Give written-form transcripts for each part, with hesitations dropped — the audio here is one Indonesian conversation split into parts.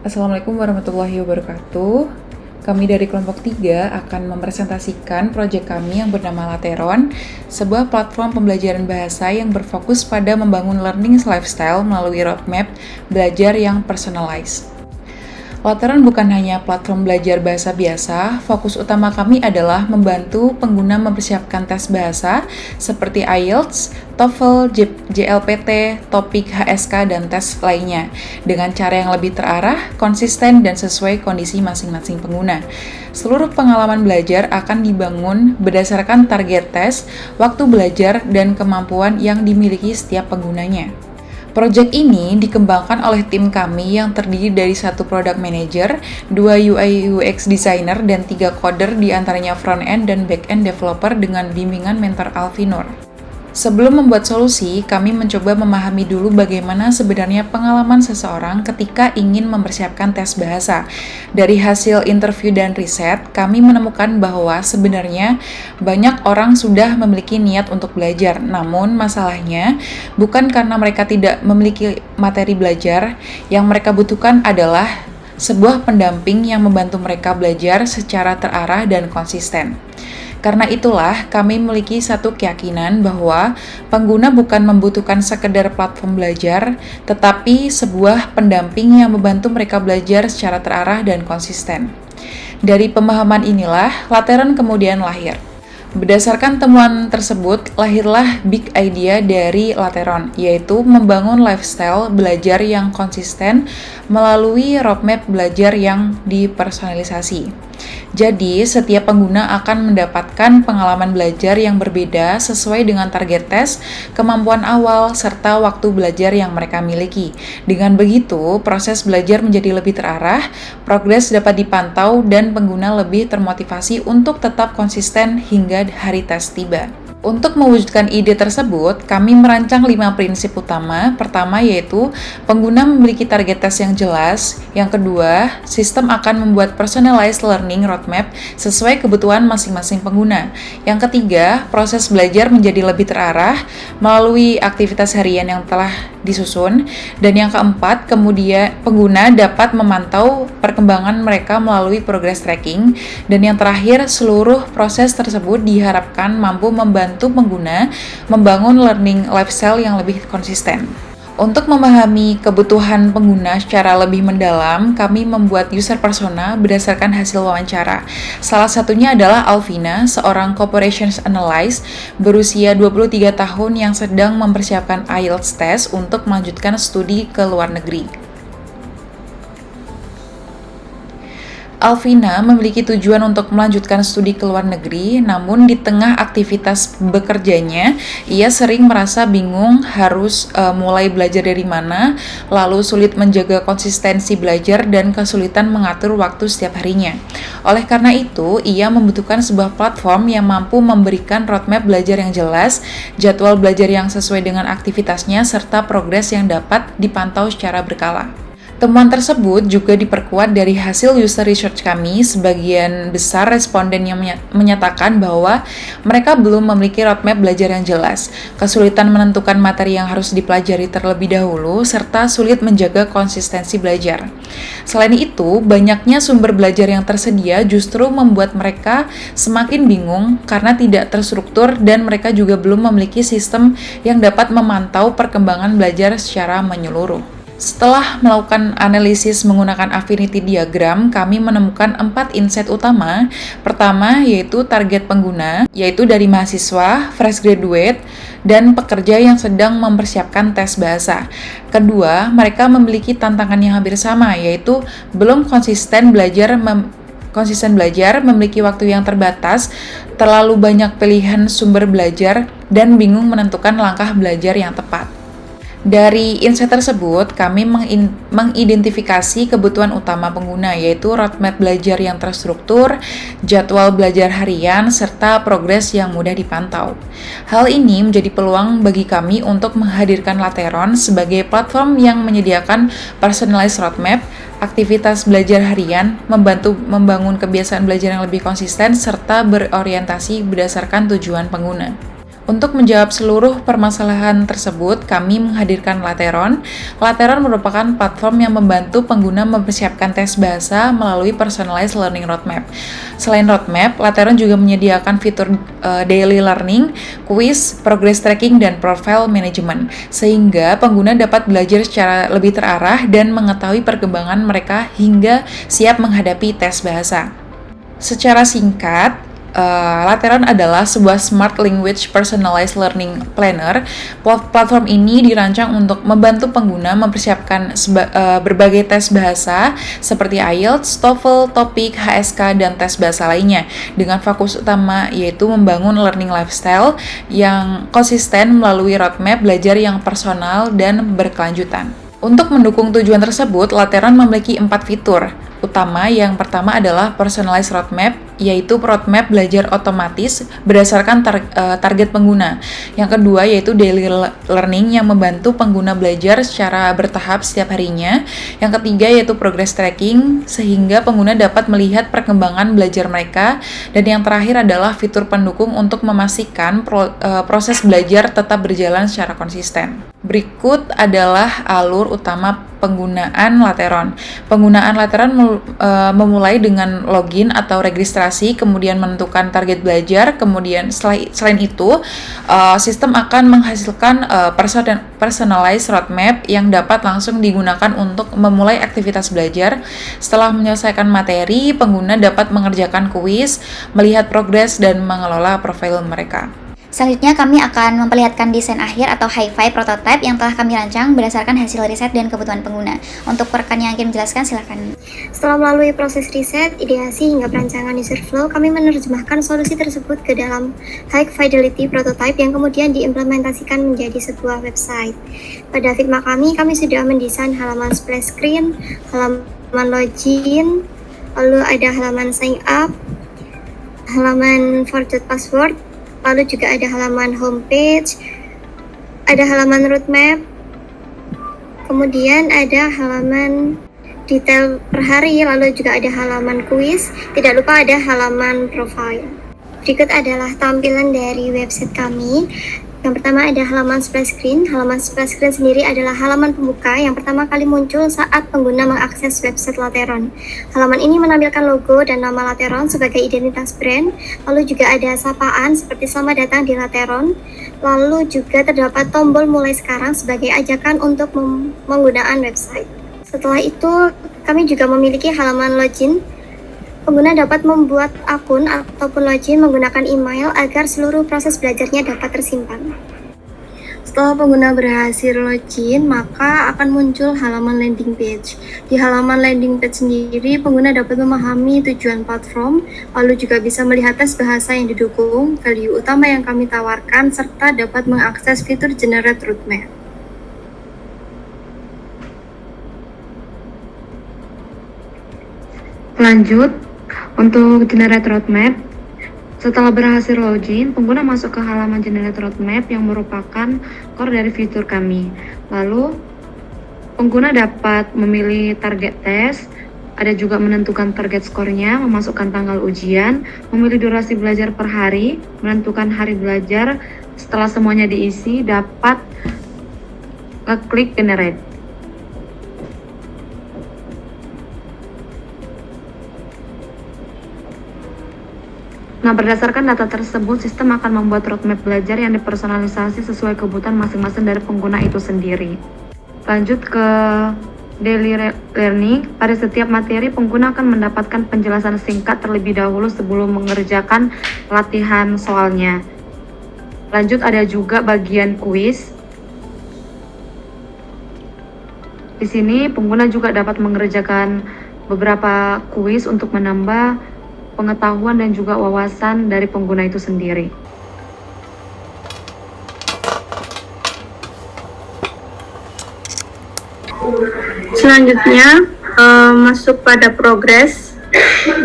Assalamualaikum warahmatullahi wabarakatuh. Kami dari kelompok 3 akan mempresentasikan proyek kami yang bernama Lateron, sebuah platform pembelajaran bahasa yang berfokus pada membangun learning lifestyle melalui roadmap belajar yang personalized. Lateron bukan hanya platform belajar bahasa biasa, fokus utama kami adalah membantu pengguna mempersiapkan tes bahasa seperti IELTS, TOEFL, JLPT, TOPIK, HSK, dan tes lainnya dengan cara yang lebih terarah, konsisten, dan sesuai kondisi masing-masing pengguna. Seluruh pengalaman belajar akan dibangun berdasarkan target tes, waktu belajar, dan kemampuan yang dimiliki setiap penggunanya. Proyek ini dikembangkan oleh tim kami yang terdiri dari 1 product manager, 2 UI UX designer, dan 3 coder diantaranya front-end dan back-end developer dengan bimbingan mentor Alvinur. Sebelum membuat solusi, kami mencoba memahami dulu bagaimana sebenarnya pengalaman seseorang ketika ingin mempersiapkan tes bahasa. Dari hasil interview dan riset, kami menemukan bahwa sebenarnya banyak orang sudah memiliki niat untuk belajar. Namun masalahnya bukan karena mereka tidak memiliki materi belajar, yang mereka butuhkan adalah sebuah pendamping yang membantu mereka belajar secara terarah dan konsisten. Karena itulah, kami memiliki satu keyakinan bahwa pengguna bukan membutuhkan sekedar platform belajar, tetapi sebuah pendamping yang membantu mereka belajar secara terarah dan konsisten. Dari pemahaman inilah, Lateron kemudian lahir. Berdasarkan temuan tersebut, lahirlah big idea dari Lateron, yaitu membangun lifestyle belajar yang konsisten melalui roadmap belajar yang dipersonalisasi. Jadi, setiap pengguna akan mendapatkan pengalaman belajar yang berbeda sesuai dengan target tes, kemampuan awal, serta waktu belajar yang mereka miliki. Dengan begitu, proses belajar menjadi lebih terarah, progres dapat dipantau, dan pengguna lebih termotivasi untuk tetap konsisten hingga hari tes tiba. Untuk mewujudkan ide tersebut, kami merancang 5 prinsip utama. Pertama yaitu, pengguna memiliki target tes yang jelas. Yang kedua, sistem akan membuat personalized learning roadmap sesuai kebutuhan masing-masing pengguna. Yang ketiga, proses belajar menjadi lebih terarah melalui aktivitas harian yang telah disusun. Dan yang keempat, kemudian pengguna dapat memantau perkembangan mereka melalui progress tracking. Dan yang terakhir, seluruh proses tersebut diharapkan mampu membantu pengguna membangun learning lifestyle yang lebih konsisten. Untuk memahami kebutuhan pengguna secara lebih mendalam, kami membuat user persona berdasarkan hasil wawancara. Salah satunya adalah Alvina, seorang corporations analyst berusia 23 tahun yang sedang mempersiapkan IELTS test untuk melanjutkan studi ke luar negeri. Alvina memiliki tujuan untuk melanjutkan studi ke luar negeri, namun di tengah aktivitas bekerjanya, ia sering merasa bingung harus mulai belajar dari mana, lalu sulit menjaga konsistensi belajar dan kesulitan mengatur waktu setiap harinya. Oleh karena itu, ia membutuhkan sebuah platform yang mampu memberikan roadmap belajar yang jelas, jadwal belajar yang sesuai dengan aktivitasnya, serta progres yang dapat dipantau secara berkala. Temuan tersebut juga diperkuat dari hasil user research kami. Sebagian besar responden yang menyatakan bahwa mereka belum memiliki roadmap belajar yang jelas, kesulitan menentukan materi yang harus dipelajari terlebih dahulu, serta sulit menjaga konsistensi belajar. Selain itu, banyaknya sumber belajar yang tersedia justru membuat mereka semakin bingung karena tidak terstruktur dan mereka juga belum memiliki sistem yang dapat memantau perkembangan belajar secara menyeluruh. Setelah melakukan analisis menggunakan affinity diagram, kami menemukan 4 insight utama. Pertama, yaitu target pengguna, yaitu dari mahasiswa, fresh graduate, dan pekerja yang sedang mempersiapkan tes bahasa. Kedua, mereka memiliki tantangan yang hampir sama, yaitu belum konsisten belajar, memiliki waktu yang terbatas, terlalu banyak pilihan sumber belajar, dan bingung menentukan langkah belajar yang tepat. Dari insight tersebut, kami mengidentifikasi kebutuhan utama pengguna, yaitu roadmap belajar yang terstruktur, jadwal belajar harian, serta progres yang mudah dipantau. Hal ini menjadi peluang bagi kami untuk menghadirkan Lateron sebagai platform yang menyediakan personalized roadmap, aktivitas belajar harian, membantu membangun kebiasaan belajar yang lebih konsisten, serta berorientasi berdasarkan tujuan pengguna. Untuk menjawab seluruh permasalahan tersebut, kami menghadirkan Lateron. Lateron merupakan platform yang membantu pengguna mempersiapkan tes bahasa melalui personalized learning roadmap. Selain roadmap, Lateron juga menyediakan fitur daily learning, quiz, progress tracking, dan profile management, sehingga pengguna dapat belajar secara lebih terarah dan mengetahui perkembangan mereka hingga siap menghadapi tes bahasa. Secara singkat, Lateron adalah sebuah Smart Language Personalized Learning Planner. Platform ini dirancang untuk membantu pengguna mempersiapkan berbagai tes bahasa seperti IELTS, TOEFL, TOPIK, HSK, dan tes bahasa lainnya, dengan fokus utama yaitu membangun learning lifestyle yang konsisten melalui roadmap belajar yang personal dan berkelanjutan. Untuk mendukung tujuan tersebut, Lateron memiliki 4 fitur utama. Yang pertama adalah personalized roadmap, yaitu roadmap belajar otomatis berdasarkan target pengguna. Yang kedua yaitu daily learning yang membantu pengguna belajar secara bertahap setiap harinya. Yang ketiga yaitu progress tracking, sehingga pengguna dapat melihat perkembangan belajar mereka. Dan yang terakhir adalah fitur pendukung untuk memastikan proses belajar tetap berjalan secara konsisten. Berikut adalah alur utama penggunaan Lateron. Penggunaan Lateron memulai dengan login atau registrasi, kemudian menentukan target belajar, kemudian selain itu sistem akan menghasilkan personalized roadmap yang dapat langsung digunakan untuk memulai aktivitas belajar. Setelah menyelesaikan materi, pengguna dapat mengerjakan kuis, melihat progres, dan mengelola profil mereka. Selanjutnya kami akan memperlihatkan desain akhir atau hi-fi prototype yang telah kami rancang berdasarkan hasil riset dan kebutuhan pengguna. Untuk rekan yang ingin menjelaskan, silakan. Setelah melalui proses riset, ideasi hingga perancangan user flow, kami menerjemahkan solusi tersebut ke dalam high fidelity prototype yang kemudian diimplementasikan menjadi sebuah website. Pada Figma kami sudah mendesain halaman splash screen, halaman login, lalu ada halaman sign up, halaman forgot password, lalu juga ada halaman homepage, ada halaman roadmap, kemudian ada halaman detail per hari, lalu juga ada halaman kuis, tidak lupa ada halaman profile. Berikut adalah tampilan dari website kami. Yang pertama ada halaman splash screen. Halaman splash screen sendiri adalah halaman pembuka yang pertama kali muncul saat pengguna mengakses website Lateron. Halaman ini menampilkan logo dan nama Lateron sebagai identitas brand. Lalu juga ada sapaan seperti selamat datang di Lateron. Lalu juga terdapat tombol mulai sekarang sebagai ajakan untuk penggunaan website. Setelah itu, kami juga memiliki halaman login. Pengguna dapat membuat akun ataupun login menggunakan email agar seluruh proses belajarnya dapat tersimpan. Setelah pengguna berhasil login, maka akan muncul halaman landing page. Di halaman landing page sendiri, pengguna dapat memahami tujuan platform, lalu juga bisa melihat tes bahasa yang didukung, value utama yang kami tawarkan, serta dapat mengakses fitur generate roadmap. Lanjut, untuk generate roadmap, setelah berhasil login, pengguna masuk ke halaman generate roadmap yang merupakan core dari fitur kami. Lalu, pengguna dapat memilih target tes, ada juga menentukan target skornya, memasukkan tanggal ujian, memilih durasi belajar per hari, menentukan hari belajar. Setelah semuanya diisi, dapat ngeklik generate. Nah, berdasarkan data tersebut, sistem akan membuat roadmap belajar yang dipersonalisasi sesuai kebutuhan masing-masing dari pengguna itu sendiri. Lanjut ke daily learning. Pada setiap materi, pengguna akan mendapatkan penjelasan singkat terlebih dahulu sebelum mengerjakan latihan soalnya. Lanjut, ada juga bagian kuis. Di sini, pengguna juga dapat mengerjakan beberapa kuis untuk menambah pengetahuan dan juga wawasan dari pengguna itu sendiri. Selanjutnya, masuk pada progres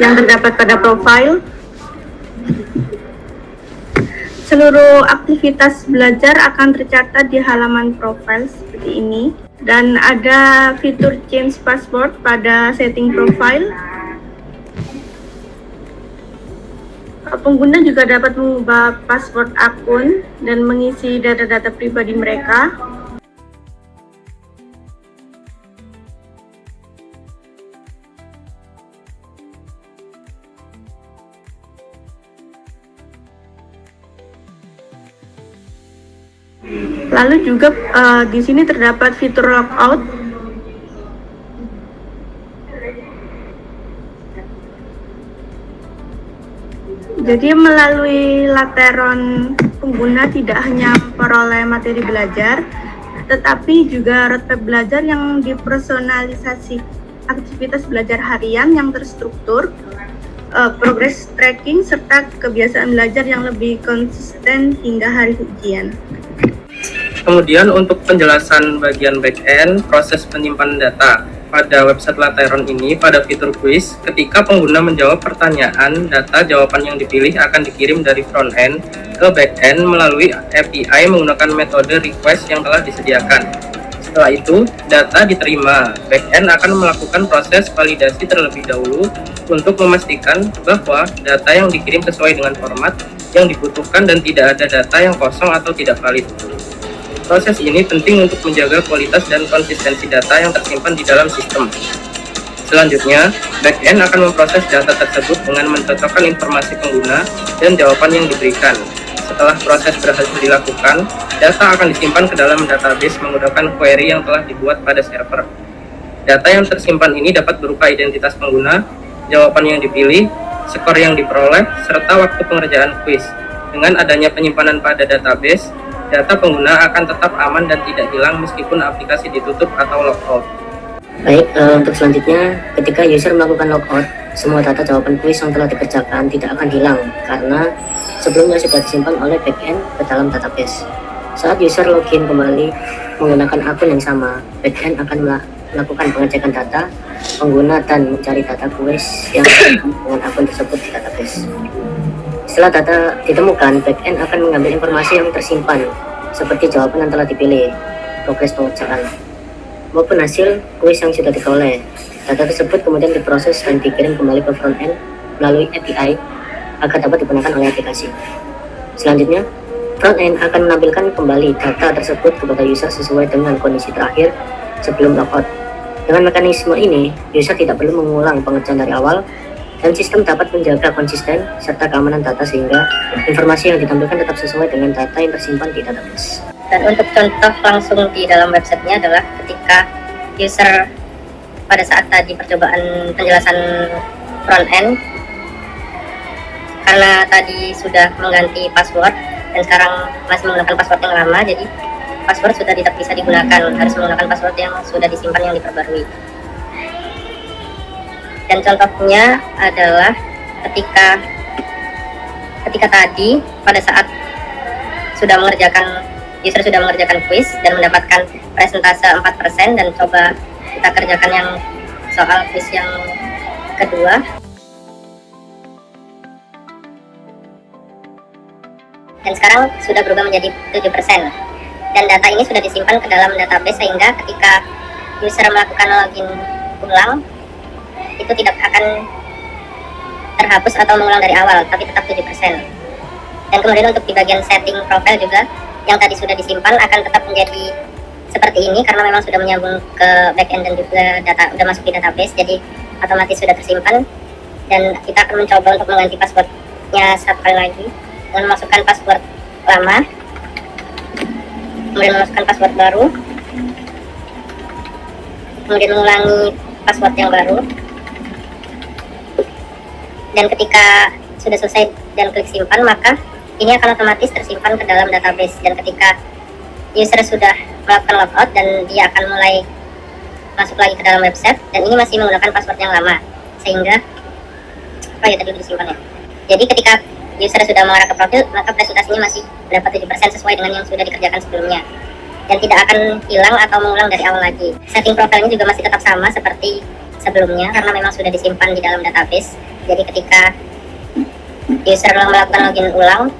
yang terdapat pada profile. Seluruh aktivitas belajar akan tercatat di halaman profile seperti ini. Dan ada fitur change password pada setting profile. Pengguna juga dapat mengubah password akun dan mengisi data-data pribadi mereka. Lalu juga di sini terdapat fitur logout. Jadi melalui Lateron, pengguna tidak hanya memperoleh materi belajar, tetapi juga roadmap belajar yang dipersonalisasi, aktivitas belajar harian yang terstruktur, progress tracking, serta kebiasaan belajar yang lebih konsisten hingga hari ujian. Kemudian untuk penjelasan bagian back-end, proses penyimpanan data. Pada website Lateron ini, pada fitur quiz, ketika pengguna menjawab pertanyaan, data jawaban yang dipilih akan dikirim dari front-end ke back-end melalui API menggunakan metode request yang telah disediakan. Setelah itu, data diterima. Back-end akan melakukan proses validasi terlebih dahulu untuk memastikan bahwa data yang dikirim sesuai dengan format yang dibutuhkan dan tidak ada data yang kosong atau tidak valid. Proses ini penting untuk menjaga kualitas dan konsistensi data yang tersimpan di dalam sistem. Selanjutnya, back-end akan memproses data tersebut dengan mencocokkan informasi pengguna dan jawaban yang diberikan. Setelah proses berhasil dilakukan, data akan disimpan ke dalam database menggunakan query yang telah dibuat pada server. Data yang tersimpan ini dapat berupa identitas pengguna, jawaban yang dipilih, skor yang diperoleh, serta waktu pengerjaan quiz. Dengan adanya penyimpanan pada database, data pengguna akan tetap aman dan tidak hilang meskipun aplikasi ditutup atau logout. Baik, untuk selanjutnya, ketika user melakukan logout, semua data jawaban kuis yang telah dikerjakan tidak akan hilang karena sebelumnya sudah disimpan oleh backend ke dalam database. Saat user login kembali menggunakan akun yang sama, backend akan melakukan pengecekan data pengguna dan mencari data kuis yang dengan akun tersebut di database. Setelah data ditemukan, backend akan mengambil informasi yang tersimpan, seperti jawaban yang telah dipilih, progres pengerjaan, maupun hasil kuis yang sudah diperoleh. Data tersebut kemudian diproses dan dikirim kembali ke front-end melalui API agar dapat digunakan oleh aplikasi. Selanjutnya, front-end akan menampilkan kembali data tersebut kepada user sesuai dengan kondisi terakhir sebelum logout. Dengan mekanisme ini, user tidak perlu mengulang pengerjaan dari awal, dan sistem dapat menjaga konsisten serta keamanan data sehingga informasi yang ditampilkan tetap sesuai dengan data yang tersimpan di database. Dan untuk contoh langsung di dalam websitenya adalah ketika user pada saat tadi percobaan penjelasan front end, karena tadi sudah mengganti password dan sekarang masih menggunakan password yang lama, jadi password sudah tidak bisa digunakan, harus menggunakan password yang sudah disimpan yang diperbarui. Dan contohnya adalah ketika tadi pada saat user sudah mengerjakan quiz dan mendapatkan presentase 4% dan coba kita kerjakan yang soal quiz yang kedua. Dan sekarang sudah berubah menjadi 7%. Dan data ini sudah disimpan ke dalam database sehingga ketika user melakukan login ulang, itu tidak akan terhapus atau mengulang dari awal, tapi tetap 7%. Dan kemudian untuk di bagian setting profile juga, yang tadi sudah disimpan akan tetap menjadi seperti ini karena memang sudah menyambung ke backend dan juga data sudah masuk di database, jadi otomatis sudah tersimpan. Dan kita akan mencoba untuk mengganti passwordnya satu kali lagi dengan memasukkan password lama, kemudian memasukkan password baru, kemudian mengulangi password yang baru. Dan ketika sudah selesai dan klik simpan, maka ini akan otomatis tersimpan ke dalam database. Dan ketika user sudah melakukan logout dan dia akan mulai masuk lagi ke dalam website, dan ini masih menggunakan password yang lama, sehingga tadi disimpan ya. Jadi ketika user sudah mengarah ke profil, maka presentasinya masih berapa 7% sesuai dengan yang sudah dikerjakan sebelumnya, dan tidak akan hilang atau mengulang dari awal lagi. Setting profilnya juga masih tetap sama seperti sebelumnya karena memang sudah disimpan di dalam database. Jadi ketika user melakukan login ulang,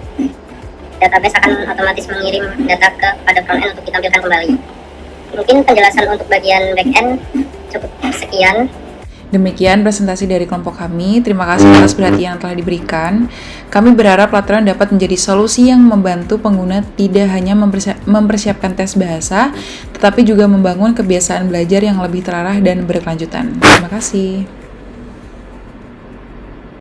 database akan otomatis mengirim data kepada front-end untuk ditampilkan kembali. Mungkin penjelasan untuk bagian back-end cukup sekian. Demikian presentasi dari kelompok kami. Terima kasih atas perhatian yang telah diberikan. Kami berharap Lateron dapat menjadi solusi yang membantu pengguna tidak hanya mempersiapkan tes bahasa, tetapi juga membangun kebiasaan belajar yang lebih terarah dan berkelanjutan. Terima kasih.